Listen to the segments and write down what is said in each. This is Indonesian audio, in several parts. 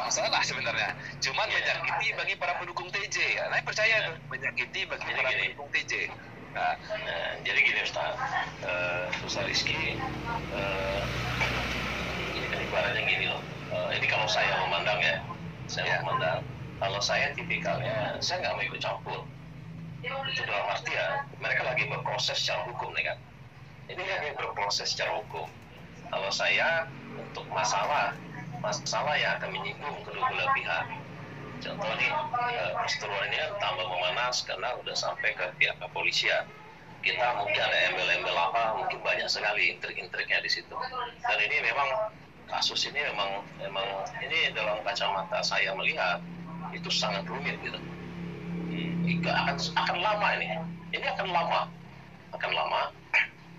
nggak masalah sebenarnya. Cuman menyakiti bagi para pendukung TJ. Ya, saya percaya tuh menyakiti bagi para pendukung TJ. Nah, jadi gini Ustaz, Ustaz Rizky, ini kan ibaratnya gini loh. Ini kalau saya memandang ya, memandang. Kalau saya tipikalnya, saya nggak mau ikut campur. Itu dalam artian mereka lagi berproses secara hukum nih kan. Ini lagi berproses secara hukum. Kalau saya untuk masalah yang akan menyinggung kedua belah pihak. Contoh nih, perseteruan ini kan tambah memanas karena udah sampai ke pihak kepolisian. Kita mungkin ada embel-embel apa, mungkin banyak sekali intrik-intriknya di situ. Dan ini memang kasus ini memang ini dalam kacamata saya melihat itu sangat rumit gitu. Akan lama ini akan lama.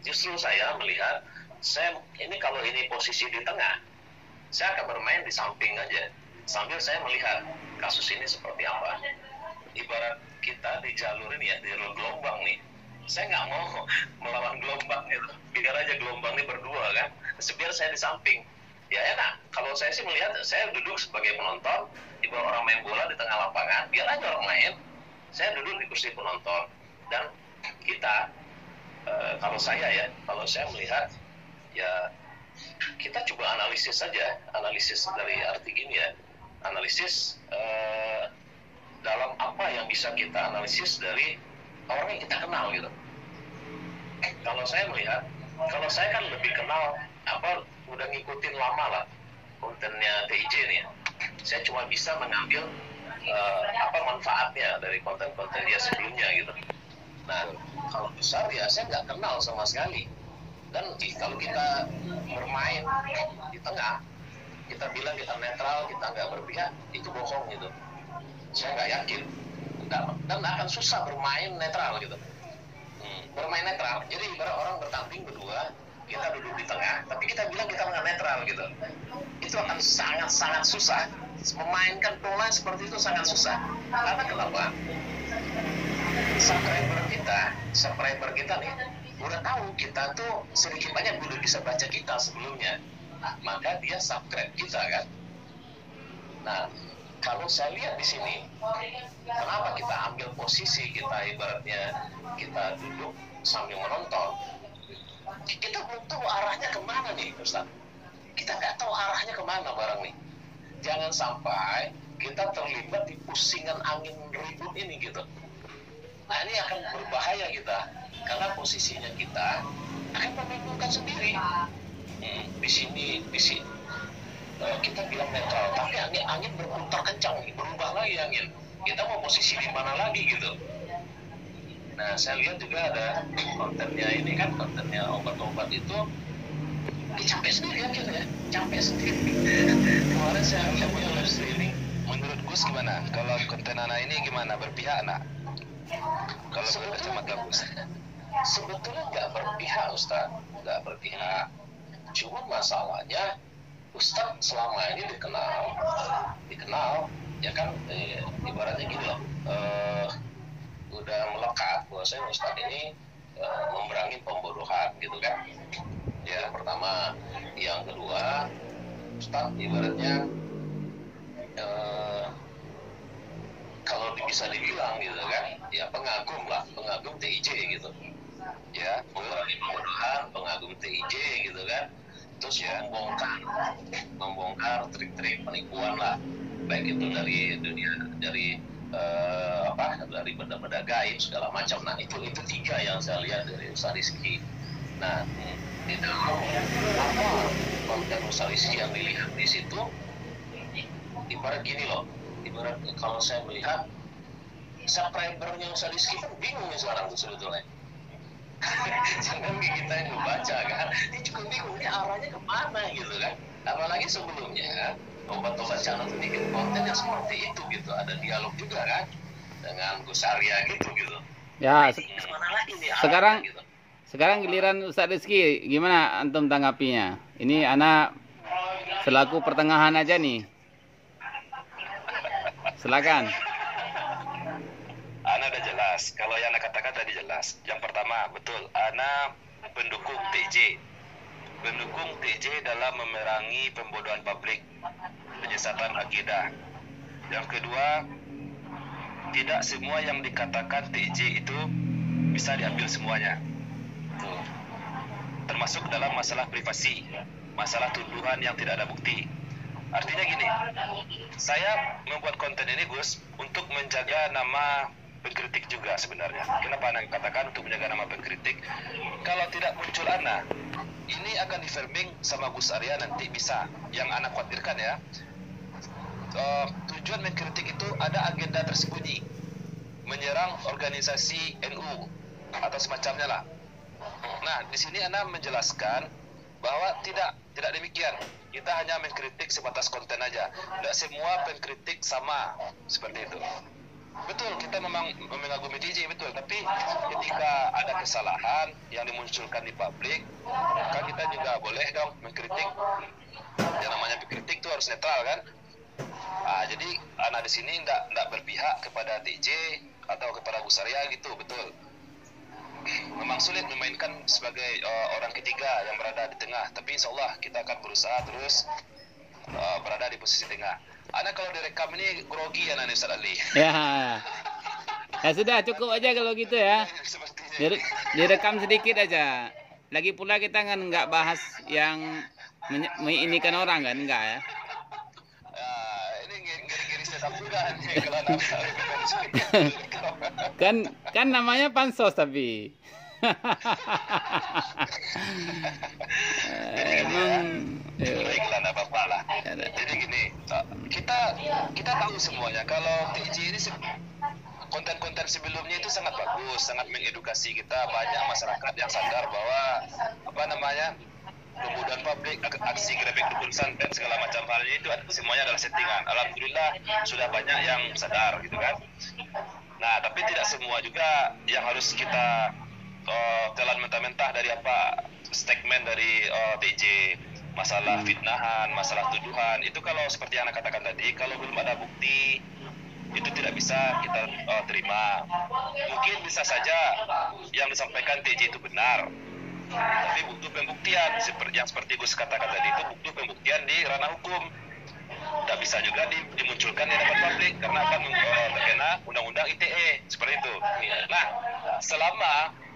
Justru saya melihat ini kalau ini posisi di tengah, saya akan bermain di samping aja sambil saya melihat kasus ini seperti apa. Ibarat kita di jalur ini ya, di jalur gelombang nih, saya nggak mau melawan gelombang itu, biar aja gelombang ini berdua kan, biar saya di samping ya enak. Kalau saya sih melihat, saya duduk sebagai penonton, ibarat orang main bola di tengah lapangan, biar aja orang main, saya duduk di kursi penonton. Dan kita kalau saya melihat ya, kita coba analisis saja, analisis dari arti gini ya, analisis dalam apa yang bisa kita analisis dari orang yang kita kenal gitu. Kalau saya melihat, kalau saya kan lebih kenal udah ngikutin lama lah kontennya TIJ nih ya. Saya cuma bisa mengambil manfaatnya dari konten-konten dia sebelumnya gitu. Nah, kalau besar ya saya nggak kenal sama sekali. Dan kalau kita bermain di tengah, kita bilang kita netral, kita nggak berpihak, itu bohong gitu. Saya nggak yakin. Dan akan susah bermain netral gitu. Bermain netral, jadi ibarat orang bertanding berdua, kita duduk di tengah, tapi kita bilang kita nggak netral gitu. Itu akan sangat-sangat susah. Memainkan pola seperti itu sangat susah. Karena kenapa? Subscriber kita nih udah tahu kita tuh sedikit banyak udah bisa baca kita sebelumnya, maka dia subscribe kita kan. Nah, kalau saya lihat di sini, kenapa kita ambil posisi kita ibaratnya kita duduk sambil menonton, kita belum tahu arahnya kemana nih Ustaz. Kita nggak tahu arahnya kemana barang nih. Jangan sampai kita terlibat di pusingan angin ribut ini gitu. Nah, ini akan berbahaya kita, karena posisinya kita akan membingungkan sendiri. Di sini kita bilang netral, tapi angin berputar kencang, berubah lagi angin. Kita mau posisi di mana lagi gitu. Nah, saya lihat juga ada kontennya ini kan, kontennya obat-obat itu capek sendiri akhirnya, capek sendiri. Kemarin saya punya live streaming. Menurut Gus gimana? Kalau konten anak ini gimana? Berpihak nak? Kalau berkacamata Gus? Sebetulnya nggak berpihak Ustaz, nggak berpihak. Cuma masalahnya Ustaz selama ini dikenal, ya kan, ibaratnya gini loh, udah melekat bahwa saya Ustaz ini memerangi pembodohan gitu kan. Ya, yang pertama, yang kedua, Ustaz ibaratnya kalau bisa dibilang gitu kan, ya pengagum TIJ gitu. Ya, memerangi pembodohan, pengagum TIJ gitu kan. Terus ya membongkar trik-trik penipuan lah, baik itu dari dunia dari benda-benda gaib segala macam. Nah, itu tiga yang saya lihat dari Ustaz Rizky. Nah, di dalam konten Ustaz Rizky yang dilihat di situ, ibarat gini loh, ibarat kalau saya melihat subscribernya Ustaz Rizky kan bingung nih sekarang tuh sebetulnya. Jangan kita yang membaca kan, dia juga bingung ini arahnya kemana gitu kan. Apalagi sebelumnya obat-obat channel itu bikin konten yang seperti itu gitu, ada dialog juga kan dengan Gus Arya gitu. Ya, kemana lagi nih sekarang gitu. Sekarang giliran Ustaz Rizky, gimana antum tanggapinya? Ini anak selaku pertengahan aja nih. Silakan. Ana udah jelas. Kalau yang Ana katakan tadi jelas. Yang pertama, betul. Ana pendukung TJ. Pendukung TJ dalam memerangi pembodohan publik. penyesatan akidah. Yang kedua, tidak semua yang dikatakan TJ itu bisa diambil semuanya. Termasuk dalam masalah privasi, masalah tuduhan yang tidak ada bukti. Artinya gini, saya membuat konten ini Gus untuk menjaga nama pengkritik juga sebenarnya. Kenapa Ana katakan untuk menjaga nama pengkritik? Kalau tidak muncul Ana, ini akan di-framing sama Gus Arya nanti bisa. Yang Ana khawatirkan ya, tujuan mengkritik itu ada agenda tersembunyi, menyerang organisasi NU atau semacamnya lah. Nah, di sini Ana menjelaskan bahwa tidak demikian. Kita hanya mengkritik sebatas konten aja. Tidak semua pengkritik sama seperti itu. Betul, kita memang mengagumi TJ, betul. Tapi ketika ada kesalahan yang dimunculkan di publik, maka kita juga boleh dong mengkritik. Yang namanya pengkritik itu harus netral kan. Jadi Ana di sini tidak berpihak kepada TJ atau kepada Gus Arya gitu, betul. Memang sulit memainkan sebagai orang ketiga yang berada di tengah, tapi insya Allah kita akan berusaha terus berada di posisi tengah. Ana kalau direkam ini grogi ya Nani Ustaz Ali. Ya. Ya sudah, cukup aja kalau gitu ya. Direkam sedikit aja. Lagi pula kita kan nggak bahas yang menginikan orang kan, enggak ya? Ini ngeri-ngeri setup juga nih kalau kan namanya pansos tapi. Baiklah, enggak apa-apa lah. Jadi gini, kita tahu semuanya kalau TJ ini konten-konten sebelumnya itu sangat bagus, sangat mengedukasi kita. Banyak masyarakat yang sadar bahwa kemudahan publik, aksi grebek dukun santet, segala macam halnya itu semuanya adalah settingan. Alhamdulillah sudah banyak yang sadar gitu kan. Nah, tapi tidak semua juga yang harus kita telan mentah-mentah dari statement dari TJ, masalah fitnahan, masalah tuduhan. Itu kalau seperti yang Anda katakan tadi, kalau belum ada bukti itu tidak bisa kita terima. Mungkin bisa saja yang disampaikan TJ itu benar, tapi butuh pembuktian yang seperti Gus katakan tadi, itu butuh pembuktian di ranah hukum. Tidak bisa juga dimunculkan di hadapan publik karena akan terkena undang-undang ITE seperti itu. Nah,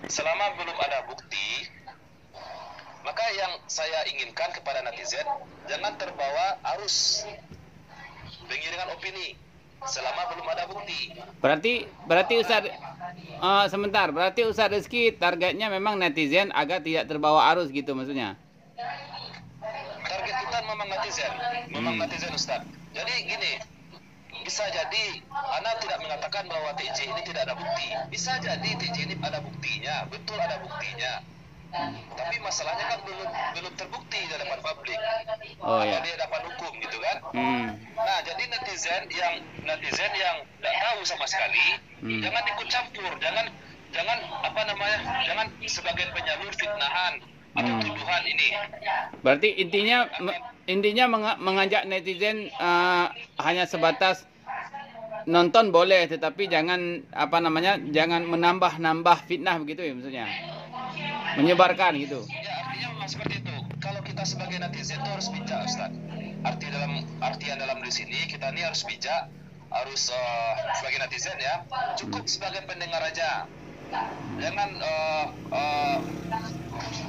selama belum ada bukti, maka yang saya inginkan kepada netizen, jangan terbawa arus pengiringan opini selama belum ada bukti. Berarti Ustaz sebentar, berarti Ustaz Rizky targetnya memang netizen agar tidak terbawa arus gitu maksudnya. Target kita memang netizen Ustaz. Jadi gini, bisa jadi Ana tidak mengatakan bahwa TJ ini tidak ada bukti. Bisa jadi TJ ini ada buktinya, betul ada buktinya. Tapi masalahnya kan belum terbukti di hadapan publik. Oh ya. Di hadapan hukum gitu kan. Nah, jadi netizen yang tidak tahu sama sekali, jangan ikut campur, jangan jangan sebagai penyalur fitnahan atau tuduhan ini. Berarti intinya mengajak netizen hanya sebatas nonton boleh, tetapi jangan jangan menambah fitnah begitu ya maksudnya. Menyebarkan gitu. Ya, artinya memang seperti itu. Kalau kita sebagai netizen itu harus bijak, Ustaz. Artian dalam di sini kita ini harus bijak, harus sebagai netizen ya, cukup sebagai pendengar aja. Jangan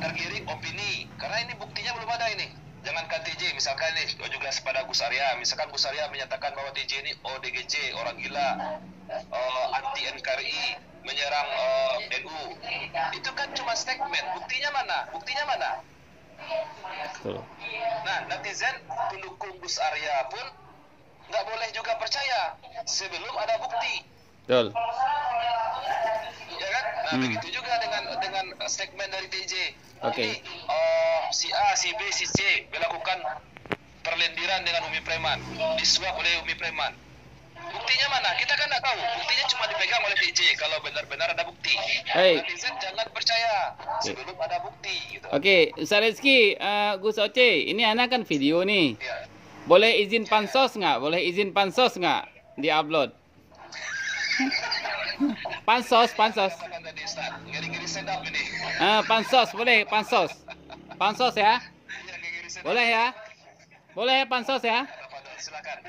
tergiring opini, karena ini buktinya belum ada ini. Jangankan TJ, misalkan ini juga kepada Gus Arya, misalkan Gus Arya menyatakan bahwa TJ ini ODGJ, orang gila, anti NKRI, menyerang NU. Itu kan cuma statement, buktinya mana? Betul. Nah, netizen pendukung Gus Arya pun nggak boleh juga percaya sebelum ada bukti. Betul. Ya kan? Nah, begitu juga dengan statement dari TJ. Oke. Si A, si B, si C melakukan perlendiran dengan Umi Preman, disuap oleh Umi Preman. Buktinya mana? Kita kan nggak tahu. Buktinya cuma dipegang oleh TJ kalau benar-benar ada bukti. Netizen jangan percaya sebelum ada bukti. Gitu. Oke, Ustaz Rizky, Gus Oce, ini anak kan video nih. Ya. Boleh izin pansos nggak? Di-upload? Pansos. Ngeri-ngeri sedap ini. Pansos boleh, pansos ya? Boleh ya? Boleh ya pansos ya? Tafadhol, silakan.